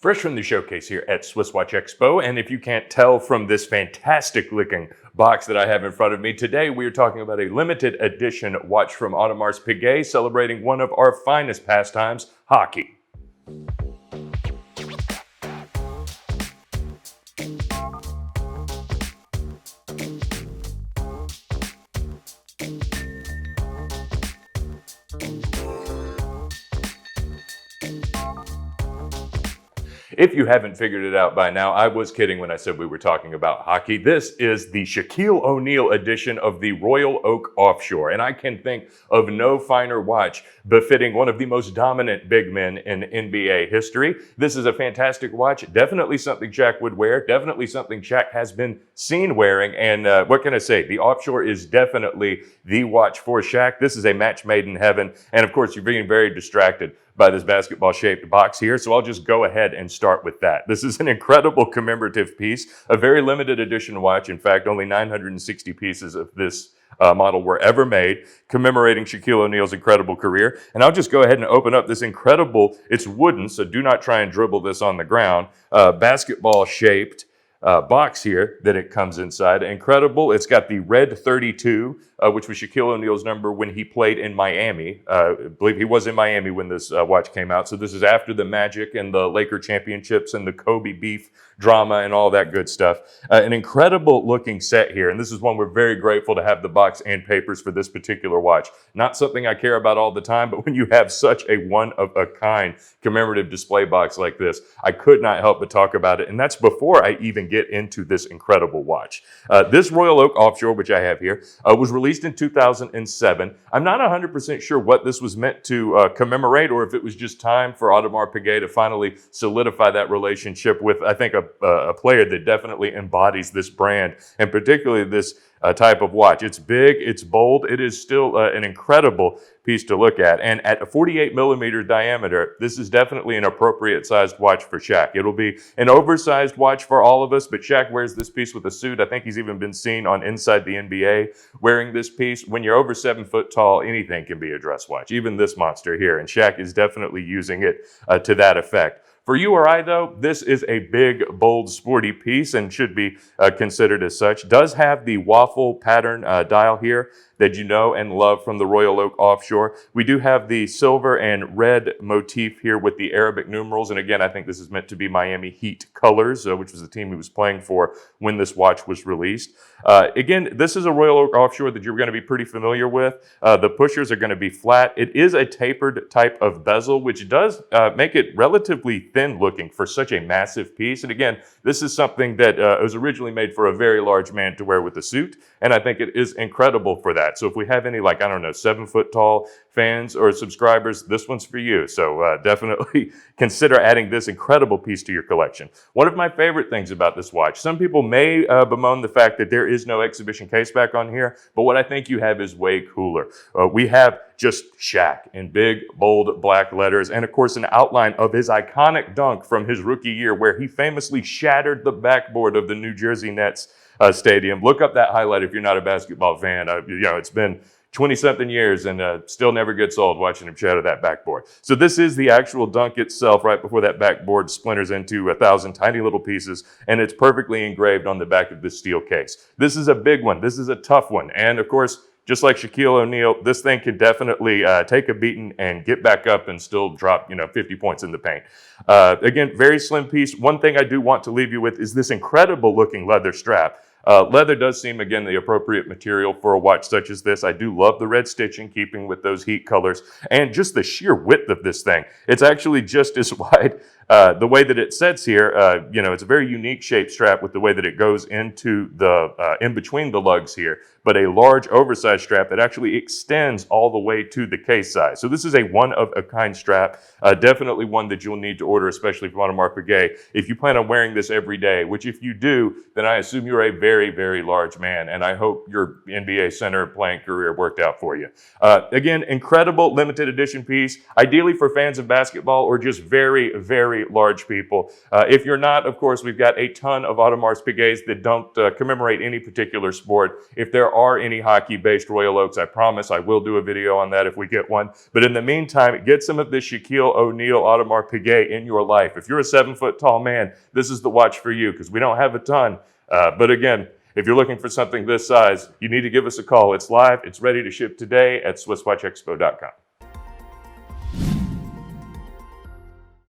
Fresh from the showcase here at SwissWatchExpo, and if you can't tell from this fantastic looking box that I have in front of me, today we are talking about a limited edition watch from Audemars Piguet celebrating one of our finest pastimes, hockey. If you haven't figured it out by now, I was kidding when I said we were talking about hockey. This is the Shaquille O'Neal edition of the Royal Oak Offshore, and I can think of no finer watch befitting one of the most dominant big men in NBA history. This is a fantastic watch, definitely something Shaq would wear, definitely something Shaq has been seen wearing, and what can I say? The Offshore is definitely the watch for Shaq. This is a match made in heaven, and of course, you're being very distracted by this basketball-shaped box here, so I'll just go ahead and start with that. This is an incredible commemorative piece, a very limited edition watch. In fact, only 960 pieces of this model were ever made, commemorating Shaquille O'Neal's incredible career. And I'll just go ahead and open up this incredible, it's wooden, so do not try and dribble this on the ground, basketball-shaped box here that it comes inside. Incredible. It's got the red 32, which was Shaquille O'Neal's number when he played in Miami. I believe he was in Miami when this watch came out. So this is after the Magic and the Laker championships and the Kobe beef drama and all that good stuff. An incredible looking set here. And this is one we're very grateful to have the box and papers for this particular watch. Not something I care about all the time, but when you have such a one-of-a-kind commemorative display box like this, I could not help but talk about it. And that's before I even get into this incredible watch. This Royal Oak Offshore, which I have here, was released in 2007. I'm not 100% sure what this was meant to commemorate, or if it was just time for Audemars Piguet to finally solidify that relationship with, I think, a player that definitely embodies this brand, and particularly this type of watch. It's big, it's bold, it is still an incredible piece to look at. And at a 48 millimeter diameter, this is definitely an appropriate sized watch for Shaq. It'll be an oversized watch for all of us, but Shaq wears this piece with a suit. I think he's even been seen on Inside the NBA wearing this piece. When you're over 7 foot tall, anything can be a dress watch, even this monster here. And Shaq is definitely using it to that effect. For you or I, though, this is a big, bold, sporty piece and should be considered as such. Does have the waffle pattern dial here that you know and love from the Royal Oak Offshore. We do have the silver and red motif here with the Arabic numerals. And again, I think this is meant to be Miami Heat colors, which was the team he was playing for when this watch was released. Again, this is a Royal Oak Offshore that you're going to be pretty familiar with. The pushers are going to be flat. It is a tapered type of bezel, which does make it relatively thin looking for such a massive piece. And again, this is something that was originally made for a very large man to wear with a suit. And I think it is incredible for that. So if we have any, 7 foot tall fans or subscribers, this one's for you. So definitely consider adding this incredible piece to your collection. One of my favorite things about this watch, some people may bemoan the fact that there is no exhibition caseback on here, but what I think you have is way cooler. We have just Shaq in big, bold black letters, and of course an outline of his iconic dunk from his rookie year where he famously shattered the backboard of the New Jersey Nets stadium. Look up that highlight if you're not a basketball fan. It's been 20-something years and still never gets old watching him shatter that backboard. So this is the actual dunk itself right before that backboard splinters into 1,000 tiny little pieces, and it's perfectly engraved on the back of this steel case. This is a big one. This is a tough one. And of course, just like Shaquille O'Neal, this thing can definitely take a beating and get back up and still drop, 50 points in the paint. Again, very slim piece. One thing I do want to leave you with is this incredible looking leather strap. Leather does seem, again, the appropriate material for a watch such as this. I do love the red stitching, keeping with those heat colors, and just the sheer width of this thing. It's actually just as wide. The way that it sets here, it's a very unique shaped strap with the way that it goes into the, in between the lugs here, but a large oversized strap that actually extends all the way to the case size. So this is a one-of-a-kind strap, definitely one that you'll need to order, especially from Audemars Piguet. If you plan on wearing this every day, which if you do, then I assume you're a very very, very large man, and I hope your NBA center playing career worked out for you. Again, incredible limited edition piece, ideally for fans of basketball or just very, very large people. If you're not, of course, we've got a ton of Audemars Piguets that don't commemorate any particular sport. If there are any hockey-based Royal Oaks, I promise I will do a video on that if we get one. But in the meantime, get some of this Shaquille O'Neal Audemars Piguet in your life. If you're a 7-foot tall man, this is the watch for you because we don't have a ton. But again, if you're looking for something this size, you need to give us a call. It's live. It's ready to ship today at SwissWatchExpo.com.